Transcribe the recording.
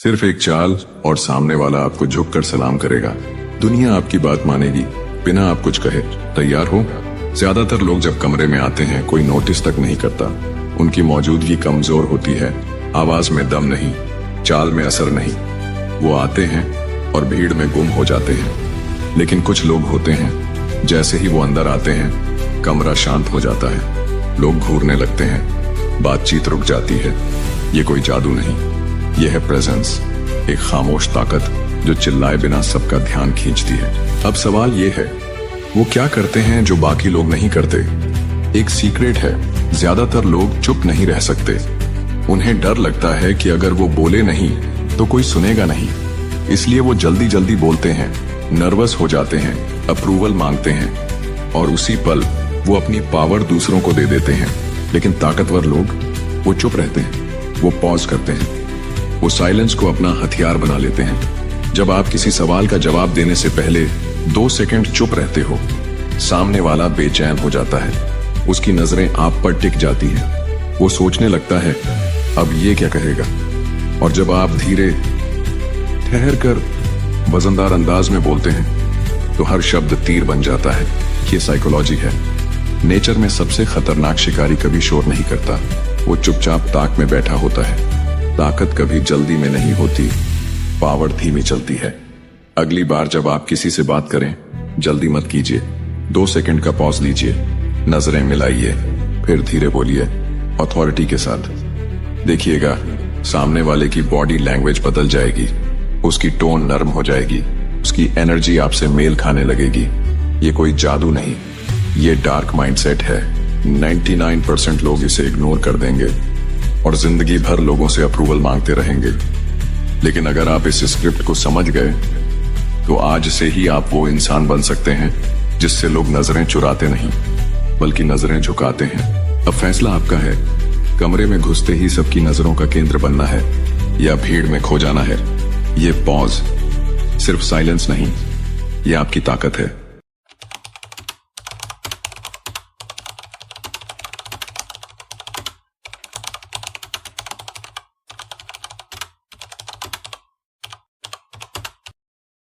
सिर्फ एक चाल और सामने वाला आपको झुककर सलाम करेगा। दुनिया आपकी बात मानेगी बिना आप कुछ कहे। तैयार हो? ज्यादातर लोग जब कमरे में आते हैं कोई नोटिस तक नहीं करता। उनकी मौजूदगी कमजोर होती है, आवाज में दम नहीं, चाल में असर नहीं। वो आते हैं और भीड़ में गुम हो जाते हैं। लेकिन कुछ लोग होते हैं, जैसे ही वो अंदर आते हैं कमरा शांत हो जाता है, लोग घूरने लगते हैं, बातचीत रुक जाती है। ये कोई जादू नहीं, ये है प्रेजेंस, एक खामोश ताकत जो चिल्लाए बिना सबका ध्यान खींचती है। अब सवाल ये है, वो क्या करते हैं जो बाकी लोग नहीं करते? एक सीक्रेट है, ज्यादातर लोग चुप नहीं रह सकते। उन्हें डर लगता है कि अगर वो बोले नहीं तो कोई सुनेगा नहीं, इसलिए वो जल्दी जल्दी बोलते हैं, नर्वस हो जाते हैं, अप्रूवल मांगते हैं और उसी पल वो अपनी पावर दूसरों को दे देते हैं। लेकिन ताकतवर लोग वो चुप रहते हैं, वो पॉज करते हैं, वो साइलेंस को अपना हथियार बना लेते हैं। जब आप किसी सवाल का जवाब देने से पहले 2 सेकंड चुप रहते हो, सामने वाला बेचैन हो जाता है, उसकी नजरें आप पर टिक जाती हैं, वो सोचने लगता है अब ये क्या कहेगा। और जब आप धीरे ठहर कर वजनदार अंदाज में बोलते हैं तो हर शब्द तीर बन जाता है। ये साइकोलॉजी है। नेचर में सबसे खतरनाक शिकारी कभी शोर नहीं करता, वो चुपचाप ताक में बैठा होता है। ताकत कभी जल्दी में नहीं होती, पावर धीमी चलती है। अगली बार जब आप किसी से बात करें जल्दी मत कीजिए, 2 सेकंड का पॉज लीजिए, नजरें मिलाइए, फिर धीरे बोलिए, अथॉरिटी के साथ। देखिएगा सामने वाले की बॉडी लैंग्वेज बदल जाएगी, उसकी टोन नरम हो जाएगी, उसकी एनर्जी आपसे मेल खाने लगेगी। ये कोई जादू नहीं, ये डार्क माइंडसेट है। 99% लोग इसे इग्नोर कर देंगे और जिंदगी भर लोगों से अप्रूवल मांगते रहेंगे। लेकिन अगर आप इस स्क्रिप्ट को समझ गए तो आज से ही आप वो इंसान बन सकते हैं जिससे लोग नजरें चुराते नहीं बल्कि नजरें झुकाते हैं। अब फैसला आपका है, कमरे में घुसते ही सबकी नजरों का केंद्र बनना है या भीड़ में खो जाना है। ये पॉज सिर्फ साइलेंस नहीं, ये आपकी ताकत है।